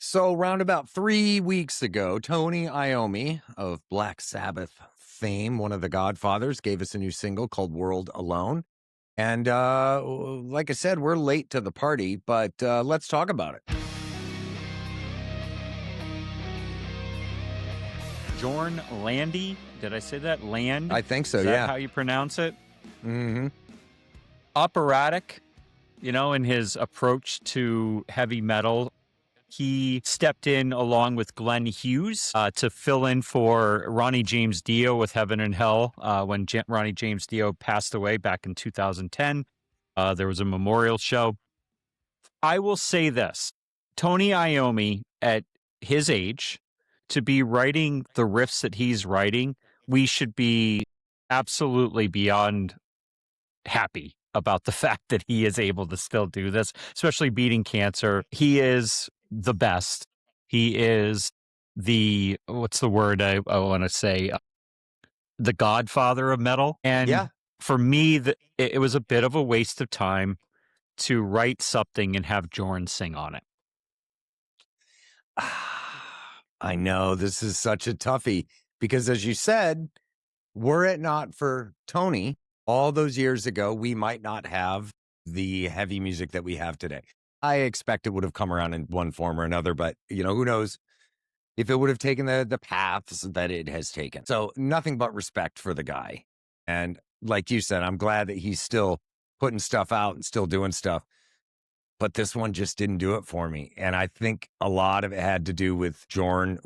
So, around about 3 weeks ago, Tony Iommi of Black Sabbath fame, one of the Godfathers, gave us a new single called World Alone. And like I said, we're late to the party, but let's talk about it. Jorn Landy. Did I say that? Land? I think so, Is that yeah. how you pronounce it? Mm-hmm. Operatic, in his approach to heavy metal. He stepped in along with Glenn Hughes to fill in for Ronnie James Dio with Heaven and Hell when Ronnie James Dio passed away back in 2010. There was a memorial show. I will say this. Tony Iommi, at his age, to be writing the riffs that he's writing, we should be absolutely beyond happy about the fact that he is able to still do this, especially beating cancer. He is the best. He is what's the word I want to say? The Godfather of metal. And for me, it was a bit of a waste of time to write something and have Jorn sing on it. I know this is such a toughie because, as you said, were it not for Tony all those years ago, we might not have the heavy music that we have today. I expect it would have come around in one form or another, but who knows if it would have taken the paths that it has taken. So nothing but respect for the guy. And like you said, I'm glad that he's still putting stuff out and still doing stuff. But this one just didn't do it for me. And I think a lot of it had to do with Jorn.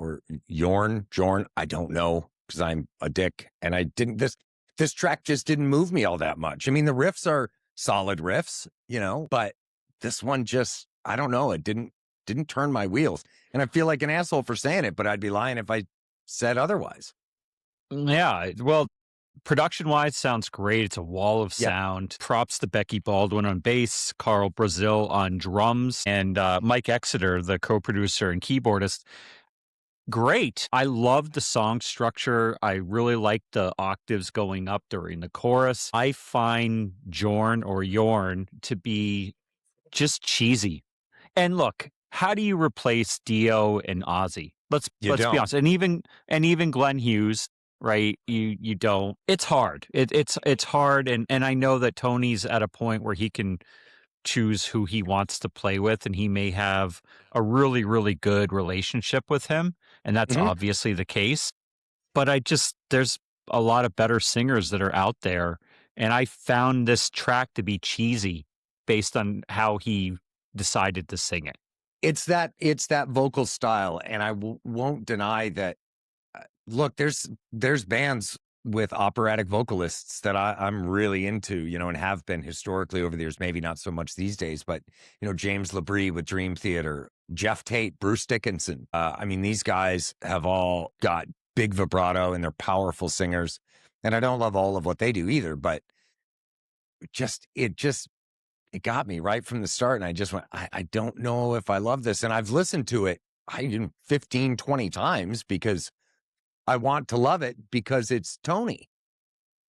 I don't know, because I'm a dick. And this track just didn't move me all that much. I mean, the riffs are solid riffs, but this one just, I don't know. It didn't turn my wheels. And I feel like an asshole for saying it, but I'd be lying if I said otherwise. Yeah. Well, production-wise, sounds great. It's a wall of sound. Props to Becky Baldwin on bass, Carl Brazil on drums, and Mike Exeter, the co-producer and keyboardist. Great. I loved the song structure. I really liked the octaves going up during the chorus. I find Jorn to be just cheesy. And look, how do you replace Dio and Ozzy? Let's be honest. And even Glenn Hughes, right? You don't. It's hard. It's hard. And I know that Tony's at a point where he can choose who he wants to play with, and he may have a really, really good relationship with him. And that's obviously the case. But there's a lot of better singers that are out there. And I found this track to be cheesy based on how he decided to sing it. It's that vocal style. And I won't deny that. Look, there's bands with operatic vocalists that I'm really into, and have been historically over the years, maybe not so much these days, but, James Labrie with Dream Theater, Jeff Tate, Bruce Dickinson. I mean, these guys have all got big vibrato and they're powerful singers. And I don't love all of what they do either, but it got me right from the start. And I just went, I don't know if I love this. And I've listened to it 15, 20 times because I want to love it because it's Tony.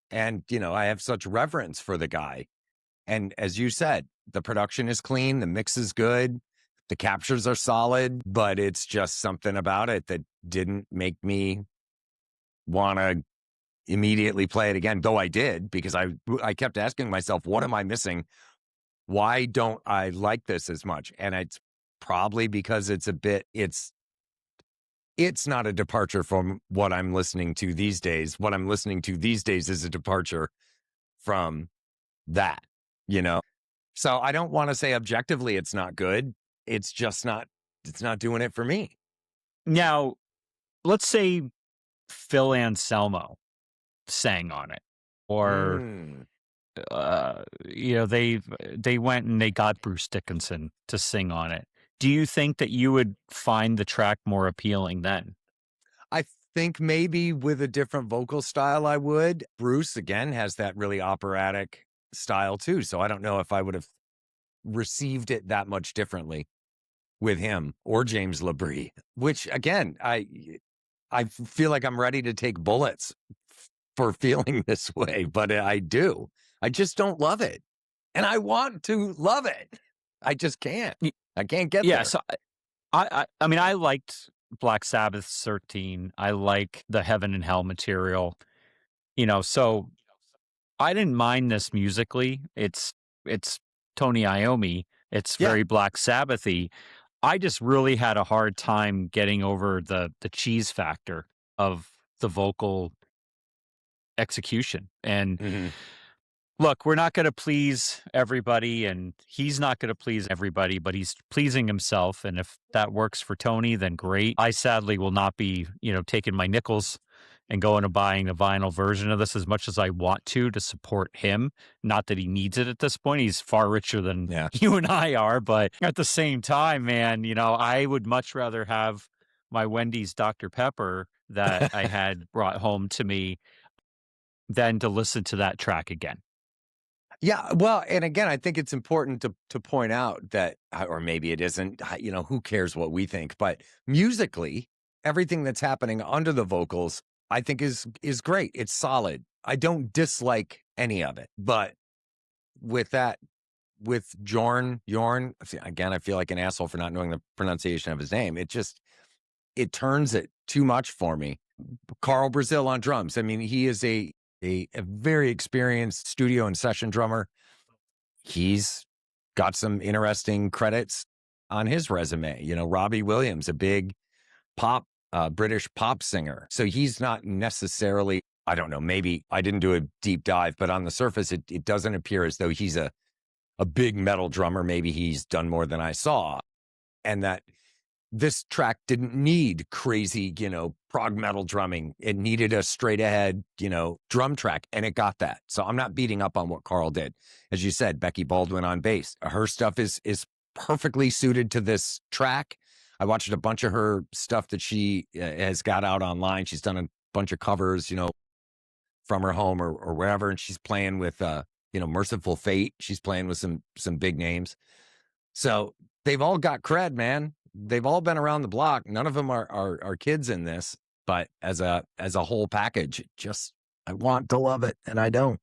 And, I have such reverence for the guy. And as you said, the production is clean. The mix is good. The captures are solid, but it's just something about it that didn't make me want to immediately play it again. Though I did, because I kept asking myself, what am I missing? Why don't I like this as much? And it's probably because it's not a departure from what I'm listening to these days. What I'm listening to these days is a departure from that, So I don't want to say objectively it's not good. It's just it's not doing it for me. Now, let's say Phil Anselmo sang on it, or they went and they got Bruce Dickinson to sing on it. Do you think that you would find the track more appealing then? I think maybe with a different vocal style I would. Bruce, again, has that really operatic style too. So I don't know if I would have received it that much differently with him or James Labrie, which again, I feel like I'm ready to take bullets for feeling this way, but I do. I just don't love it. And I want to love it. I just can't. I can't get there. So I mean, I liked Black Sabbath's 13. I like the Heaven and Hell material, so I didn't mind this musically. It's Tony Iommi. It's Yeah. very Black Sabbathy. I just really had a hard time getting over the cheese factor of the vocal execution. And Mhm. look, we're not going to please everybody, and he's not going to please everybody, but he's pleasing himself. And if that works for Tony, then great. I sadly will not be, taking my nickels and going and buying a vinyl version of this as much as I want to support him. Not that he needs it at this point. He's far richer than Yeah. you and I are. But at the same time, man, I would much rather have my Wendy's Dr. Pepper that I had brought home to me than to listen to that track again. Yeah, well, and again, I think it's important to point out that, or maybe it isn't. Who cares what we think? But musically, everything that's happening under the vocals, I think is great. It's solid. I don't dislike any of it. But with that, with Jorn, see, again, I feel like an asshole for not knowing the pronunciation of his name. It turns it too much for me. Carl Brazil on drums. I mean, he is a very experienced studio and session drummer. He's got some interesting credits on his resume. Robbie Williams, a big pop, British pop singer. So he's not necessarily, I don't know, maybe I didn't do a deep dive, but on the surface, it doesn't appear as though he's a big metal drummer. Maybe he's done more than I saw. And that this track didn't need crazy, prog metal drumming. It needed a straight ahead, drum track, and it got that. So I'm not beating up on what Carl did. As you said, Becky Baldwin on bass. Her stuff is perfectly suited to this track. I watched a bunch of her stuff that she has got out online. She's done a bunch of covers, from her home or wherever, and she's playing with Merciful Fate. She's playing with some big names. So they've all got cred, man. They've all been around the block. None of them are kids in this, but as a whole package, I want to love it, and I don't.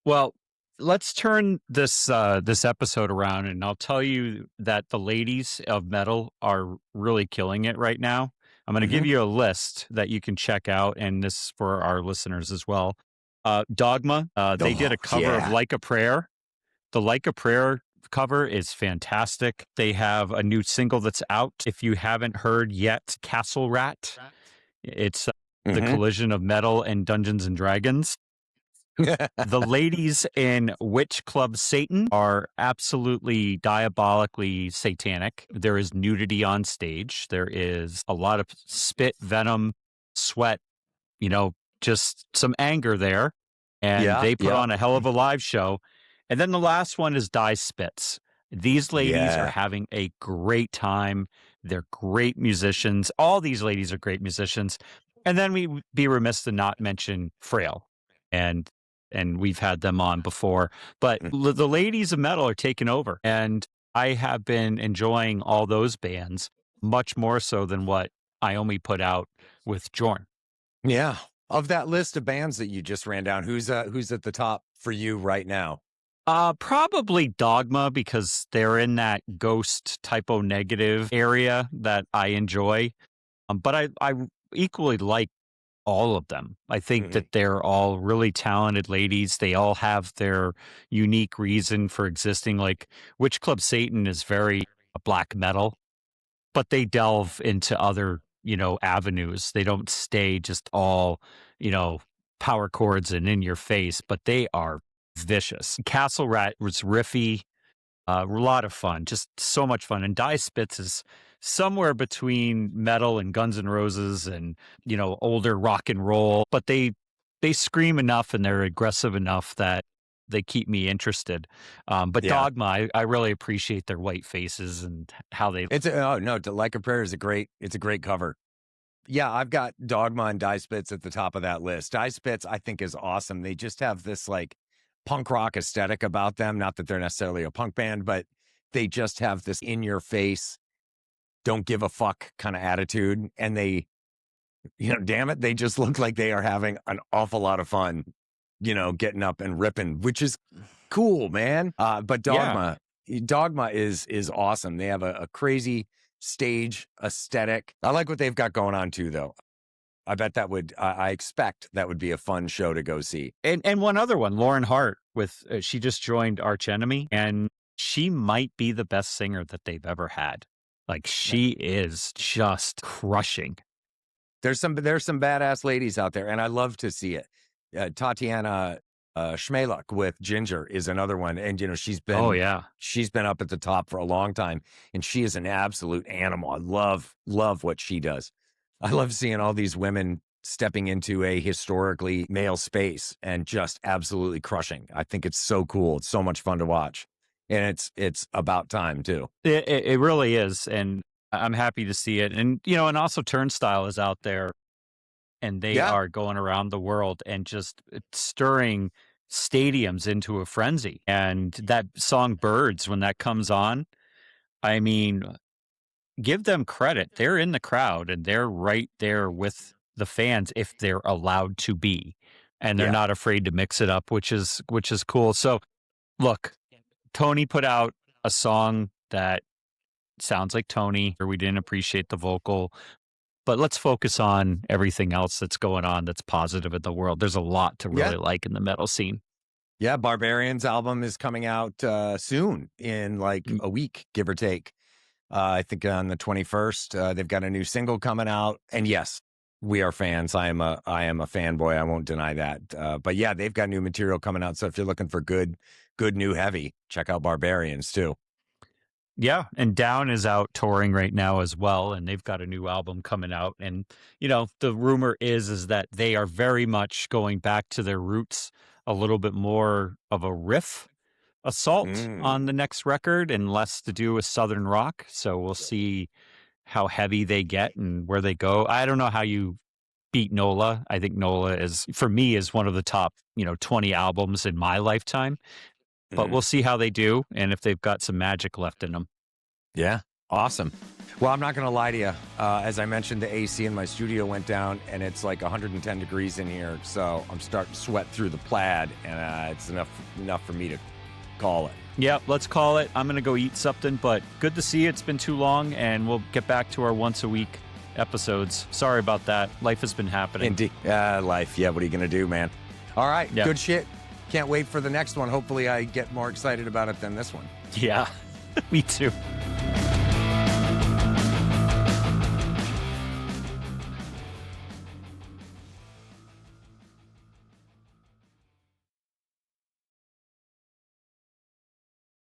Well, let's turn this episode around, and I'll tell you that the ladies of metal are really killing it right now. I'm going to give you a list that you can check out, and this is for our listeners as well. Dogma, they did a cover of Like a Prayer. The Like a Prayer cover is fantastic. They have a new single that's out. If you haven't heard yet, Castle Rat. It's the collision of metal and Dungeons and Dragons. The ladies in Witch Club Satan are absolutely diabolically satanic. There is nudity on stage. There is a lot of spit, venom, sweat, just some anger there. And they put on a hell of a live show. And then the last one is Die Spitz. These ladies are having a great time. They're great musicians. All these ladies are great musicians. And then we'd be remiss to not mention Frayle. And we've had them on before. But the ladies of metal are taking over. And I have been enjoying all those bands much more so than what Iomi put out with Jorn. Yeah. Of that list of bands that you just ran down, who's at the top for you right now? Probably Dogma, because they're in that ghost typo negative area that I enjoy. But I equally like all of them. I think that they're all really talented ladies. They all have their unique reason for existing. Like Witch Club Satan is very black metal, but they delve into other, avenues. They don't stay just all, power chords and in your face, but they are vicious. Castle Rat was riffy, a lot of fun, just so much fun. And Die Spitz is somewhere between metal and Guns N' Roses and, older rock and roll, but they scream enough and they're aggressive enough that they keep me interested. But Dogma, I really appreciate their white faces and how they. Like a Prayer is it's a great cover. Yeah, I've got Dogma and Die Spitz at the top of that list. Die Spitz, I think, is awesome. They just have this like punk rock aesthetic about them. Not that they're necessarily a punk band, but they just have this in your face, don't give a fuck kind of attitude. And they, damn it, they just look like they are having an awful lot of fun, getting up and ripping, which is cool, man. But Dogma is awesome. They have a crazy stage aesthetic. I like what they've got going on too, though. I bet that would, I expect that would be a fun show to go see. And one other one, Lauren Hart, with she just joined Arch Enemy, and she might be the best singer that they've ever had. Like, she is just crushing. There's some badass ladies out there, and I love to see it. Tatiana Schmeluk with Ginger is another one, and she's been up at the top for a long time, and she is an absolute animal. I love what she does. I love seeing all these women stepping into a historically male space and just absolutely crushing. I think it's so cool. It's so much fun to watch, and it's about time too. It really is, and I'm happy to see it. And and also Turnstile is out there, and they are going around the world and just stirring stadiums into a frenzy. And that song Birds, when that comes on, I mean, give them credit. They're in the crowd and they're right there with the fans if they're allowed to be. And they're not afraid to mix it up, which is cool. So look, Tony put out a song that sounds like Tony, or we didn't appreciate the vocal. But let's focus on everything else that's going on that's positive in the world. There's a lot to really like in the metal scene. Yeah, Barbarian's album is coming out soon, in like a week, give or take. I think on the 21st. They've got a new single coming out. And yes, we are fans. I am a fanboy. I won't deny that. But yeah, they've got new material coming out. So if you're looking for good new heavy, check out Barbarians too. Yeah, and Down is out touring right now as well, and they've got a new album coming out. And the rumor is that they are very much going back to their roots, a little bit more of a riff assault on the next record and less to do with Southern rock. So we'll see how heavy they get and where they go. I don't know how you beat NOLA. I think NOLA is, for me, is one of the top 20 albums in my lifetime. But we'll see how they do and if they've got some magic left in them. Yeah, awesome. Well, I'm not going to lie to you. As I mentioned, the AC in my studio went down, and it's like 110 degrees in here. So I'm starting to sweat through the plaid, and it's enough for me to call it. Yeah, let's call it. I'm going to go eat something, but good to see you. It's been too long, and we'll get back to our once-a-week episodes. Sorry about that. Life has been happening. Indeed. Life. Yeah, what are you going to do, man? All right, good shit. Can't wait for the next one. Hopefully I get more excited about it than this one. Yeah, me too.